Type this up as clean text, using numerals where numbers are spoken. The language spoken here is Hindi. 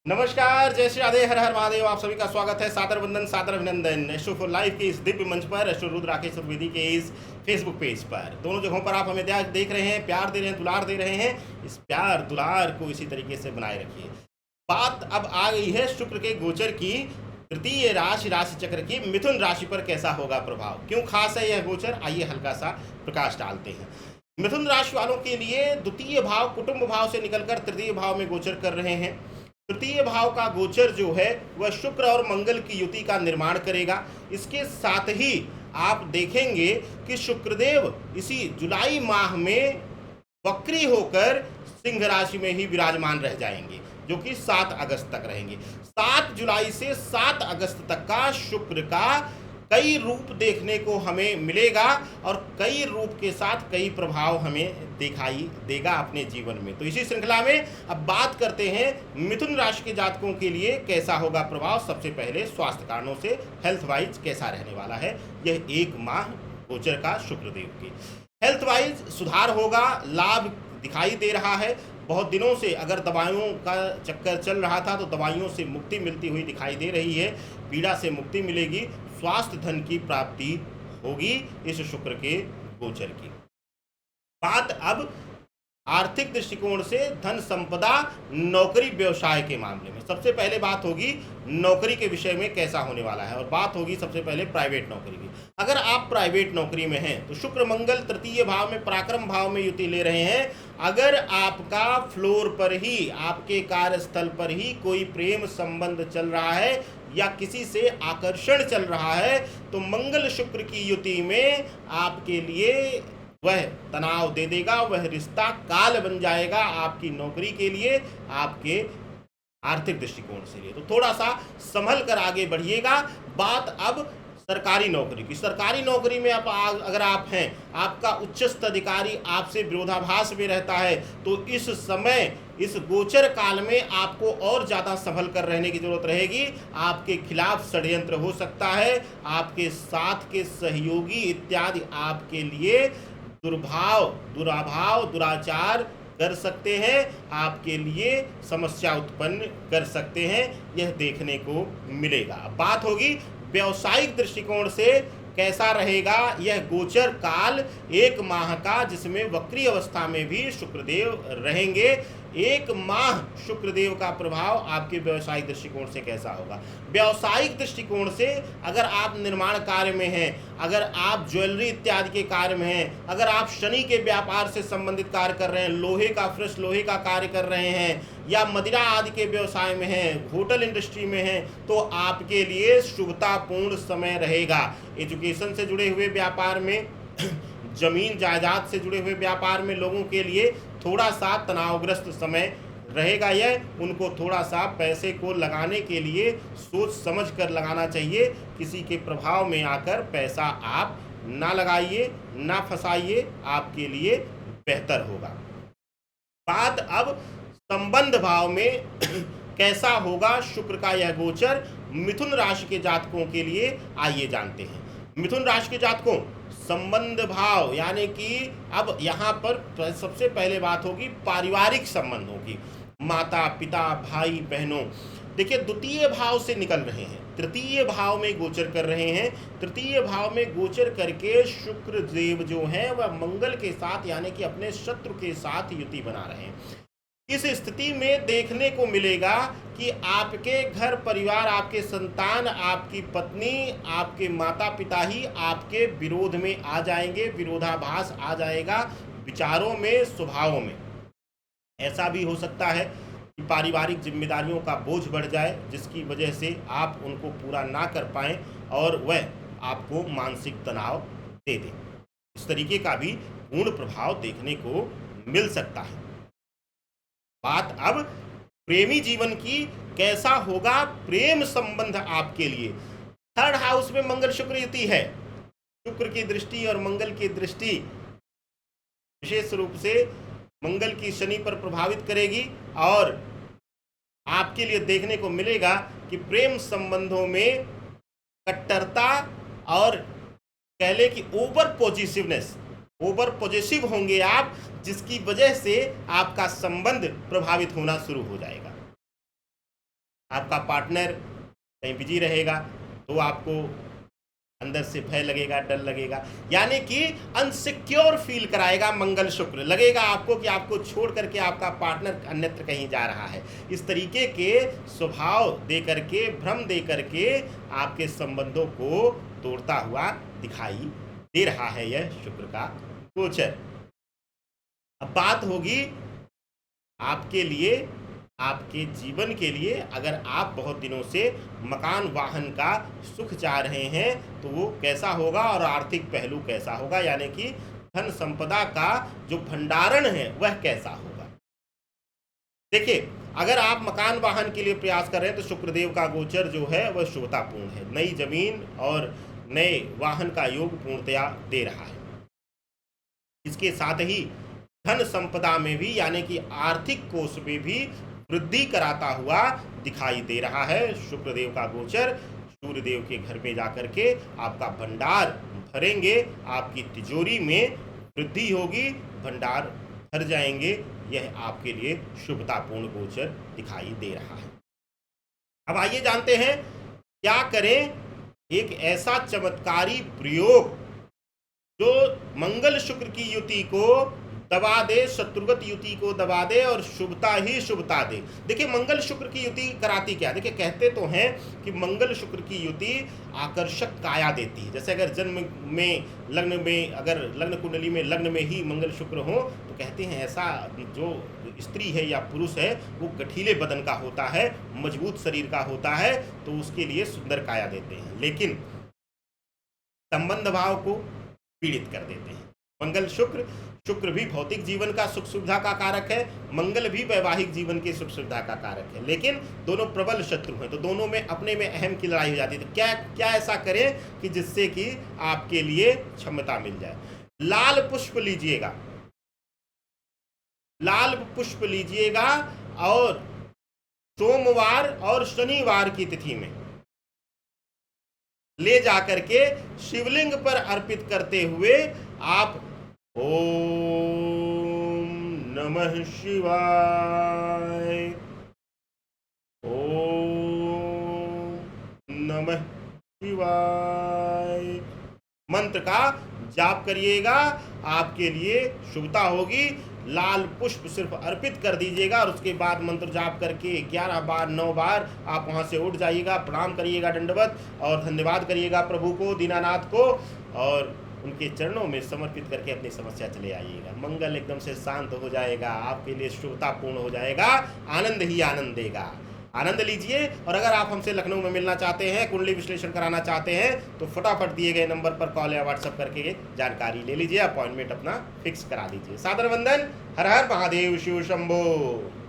नमस्कार, जय श्री राधे, हर हर महादेव। आप सभी का स्वागत है, सादर वंदन, सादर अभिनंदन एस्ट्रो फॉर लाइफ के इस दिव्य मंच पर, एस्ट्रो रुद्र राकेश चतुर्वेदी के इस फेसबुक पेज पर। दोनों जगहों पर आप हमें देख रहे हैं, प्यार दे रहे हैं, दुलार दे रहे हैं। इस प्यार दुलार को इसी तरीके से बनाए रखिए। बात अब आ गई है शुक्र के गोचर की। तृतीय राशि चक्र की मिथुन राशि पर कैसा होगा प्रभाव, क्यों खास है यह गोचर, आइए हल्का सा प्रकाश डालते हैं। मिथुन राशि वालों के लिए द्वितीय भाव कुटुंब भाव से निकलकर तृतीय भाव में गोचर कर रहे हैं। तृतीय भाव का गोचर जो है वह शुक्र और मंगल की युति का निर्माण करेगा। इसके साथ ही आप देखेंगे कि शुक्रदेव इसी जुलाई माह में वक्री होकर सिंह राशि में ही विराजमान रह जाएंगे, जो कि 7 अगस्त तक रहेंगे। 7 जुलाई से 7 अगस्त तक का शुक्र का कई रूप देखने को हमें मिलेगा और कई रूप के साथ कई प्रभाव हमें दिखाई देगा अपने जीवन में। तो इसी श्रृंखला में अब बात करते हैं मिथुन राशि के जातकों के लिए कैसा होगा प्रभाव। सबसे पहले स्वास्थ्य कारणों से हेल्थ वाइज कैसा रहने वाला है यह एक माह गोचर का शुक्रदेव की। हेल्थ वाइज सुधार होगा, लाभ दिखाई दे रहा है। बहुत दिनों से अगर दवाइयों का चक्कर चल रहा था तो दवाइयों से मुक्ति मिलती हुई दिखाई दे रही है, पीड़ा से मुक्ति मिलेगी, स्वास्थ्य धन की प्राप्ति होगी इस शुक्र के गोचर की। बात अब आर्थिक दृष्टिकोण से धन संपदा नौकरी व्यवसाय के मामले में। सबसे पहले बात होगी नौकरी के विषय में कैसा होने वाला है, और बात होगी सबसे पहले प्राइवेट नौकरी की। अगर आप प्राइवेट नौकरी में हैं तो शुक्र मंगल तृतीय भाव में पराक्रम भाव में युति ले रहे हैं। अगर आपका फ्लोर पर ही, आपके कार्यस्थल पर ही कोई प्रेम संबंध चल रहा है या किसी से आकर्षण चल रहा है तो मंगल शुक्र की युति में आपके लिए वह तनाव दे देगा, वह रिश्ता काल बन जाएगा आपकी नौकरी के लिए, आपके आर्थिक दृष्टिकोण से लिए। तो थोड़ा सा संभल कर आगे बढ़िएगा। बात अब सरकारी नौकरी की। सरकारी नौकरी में अगर आप हैं, आपका उच्चस्थ अधिकारी आपसे विरोधाभास में रहता है तो इस समय इस गोचर काल में आपको और ज़्यादा संभल कर रहने की जरूरत रहेगी। आपके खिलाफ षड्यंत्र हो सकता है, आपके साथ के सहयोगी इत्यादि आपके लिए दुराभाव दुराचार कर सकते हैं, आपके लिए समस्या उत्पन्न कर सकते हैं, यह देखने को मिलेगा। बात होगी व्यावसायिक दृष्टिकोण से कैसा रहेगा यह गोचर काल एक माह का, जिसमें वक्री अवस्था में भी शुक्रदेव रहेंगे। एक माह शुक्रदेव का प्रभाव आपके व्यावसायिक दृष्टिकोण से कैसा होगा। व्यावसायिक दृष्टिकोण से अगर आप निर्माण कार्य में हैं, अगर आप ज्वेलरी इत्यादि के कार्य में हैं, अगर आप शनि के व्यापार से संबंधित कार्य कर रहे हैं, लोहे का फ्रेश लोहे का कार्य कर रहे हैं या मदिरा आदि के व्यवसाय में हैं, होटल इंडस्ट्री में हैं, तो आपके लिए शुभतापूर्ण समय रहेगा। एजुकेशन से जुड़े हुए व्यापार में, जमीन जायदाद से जुड़े हुए व्यापार में लोगों के लिए थोड़ा सा तनावग्रस्त समय रहेगा। यह उनको थोड़ा सा पैसे को लगाने के लिए सोच समझ कर लगाना चाहिए। किसी के प्रभाव में आकर पैसा आप ना लगाइए, ना फंसाइए, आपके लिए बेहतर होगा। बात अब संबंध भाव में कैसा होगा शुक्र का यह गोचर मिथुन राशि के जातकों के लिए, आइए जानते हैं। मिथुन राशि के जातकों संबंध भाव, यानी कि अब यहाँ पर सबसे पहले बात होगी पारिवारिक संबंधों की। माता पिता भाई बहनों, देखिए द्वितीय भाव से निकल रहे हैं, तृतीय भाव में गोचर कर रहे हैं। तृतीय भाव में गोचर करके शुक्र देव जो है वह मंगल के साथ, यानी कि अपने शत्रु के साथ युति बना रहे हैं। इस स्थिति में देखने को मिलेगा कि आपके घर परिवार, आपके संतान, आपकी पत्नी, आपके माता पिता ही आपके विरोध में आ जाएंगे, विरोधाभास आ जाएगा विचारों में, स्वभावों में। ऐसा भी हो सकता है कि पारिवारिक जिम्मेदारियों का बोझ बढ़ जाए, जिसकी वजह से आप उनको पूरा ना कर पाएं और वह आपको मानसिक तनाव दे दें। इस तरीके का भी पूर्ण प्रभाव देखने को मिल सकता है। बात अब प्रेमी जीवन की, कैसा होगा प्रेम संबंध आपके लिए। थर्ड हाउस में मंगल शुक्र युति है। शुक्र की दृष्टि और मंगल की दृष्टि विशेष रूप से मंगल की शनि पर प्रभावित करेगी और आपके लिए देखने को मिलेगा कि प्रेम संबंधों में कट्टरता और कह ले कि ओवर पॉजिटिव होंगे आप, जिसकी वजह से आपका संबंध प्रभावित होना शुरू हो जाएगा। आपका पार्टनर कहीं बिजी रहेगा तो आपको अंदर से भय लगेगा, डर लगेगा, यानी कि अनसिक्योर फील कराएगा मंगल शुक्र। लगेगा आपको कि आपको छोड़ करके आपका पार्टनर अन्यत्र कहीं जा रहा है। इस तरीके के स्वभाव दे करके, भ्रम दे करके आपके संबंधों को तोड़ता हुआ दिखाई दे रहा है यह शुक्र का गोचर। अब बात होगी आपके लिए, आपके जीवन के लिए, अगर आप बहुत दिनों से मकान वाहन का सुख चाह रहे हैं तो वो कैसा होगा और आर्थिक पहलू कैसा होगा, यानी कि धन संपदा का जो भंडारण है वह कैसा होगा। देखिए, अगर आप मकान वाहन के लिए प्रयास कर रहे हैं तो शुक्रदेव का गोचर जो है वह शुभतापूर्ण है। नई जमीन और नए वाहन का योग पूर्णतया दे रहा है। इसके साथ ही धन संपदा में भी, यानी कि आर्थिक कोष में भी वृद्धि कराता हुआ दिखाई दे रहा है शुक्रदेव का गोचर। सूर्यदेव के घर में जाकर के आपका भंडार भरेंगे, आपकी तिजोरी में वृद्धि होगी, भंडार भर जाएंगे। यह आपके लिए शुभतापूर्ण गोचर दिखाई दे रहा है। अब आइए जानते हैं क्या करें एक ऐसा चमत्कारी प्रयोग जो मंगल शुक्र की युति को दबा दे, शत्रुगत युति को दबा दे और शुभता ही शुभता दे। देखिए, मंगल शुक्र की युति कराती क्या? देखिए, कहते तो हैं कि मंगल शुक्र की युति आकर्षक काया देती है। जैसे अगर जन्म में, लग्न में, अगर लग्न कुंडली में लग्न में ही मंगल शुक्र हो तो कहते हैं ऐसा जो स्त्री है या पुरुष है वो गठीले बदन का होता है, मजबूत शरीर का होता है, तो उसके लिए सुंदर काया देते हैं। लेकिन संबंध भाव को पीड़ित कर देते हैं। मंगल शुक्र भी भौतिक जीवन का सुख सुविधा का कारक है, मंगल भी वैवाहिक जीवन की सुख सुविधा का कारक है। लेकिन दोनों प्रबल शत्रु हैं, तो दोनों में अपने में अहम की लड़ाई हो जाती है। तो क्या ऐसा करें कि जिससे कि आपके लिए क्षमता मिल जाए? लाल पुष्प लीजिएगा, लाल पुष्प लीजिएगा और सोमवार और शनिवार की तिथि में ले जाकर के शिवलिंग पर अर्पित करते हुए आप ओम नमः शिवाय, ओम नमः शिवाय मंत्र का जाप करिएगा, आपके लिए शुभता होगी। लाल पुष्प सिर्फ अर्पित कर दीजिएगा और उसके बाद मंत्र जाप करके 11 बार 9 बार आप वहां से उठ जाइएगा, प्रणाम करिएगा दंडवत और धन्यवाद करिएगा प्रभु को, दीनानाथ को, और उनके चरणों में समर्पित करके अपनी समस्या चले आइएगा। मंगल एकदम से शांत हो जाएगा, आपके लिए शुभता पूर्ण हो जाएगा, आनंद ही आनंद देगा। आनंद लीजिए। और अगर आप हमसे लखनऊ में मिलना चाहते हैं, कुंडली विश्लेषण कराना चाहते हैं तो फटाफट दिए गए नंबर पर कॉल या व्हाट्सएप करके जानकारी ले लीजिए, अपॉइंटमेंट अपना फिक्स करा लीजिए। सादर वंदन। हर हर महादेव, शिव शंभो।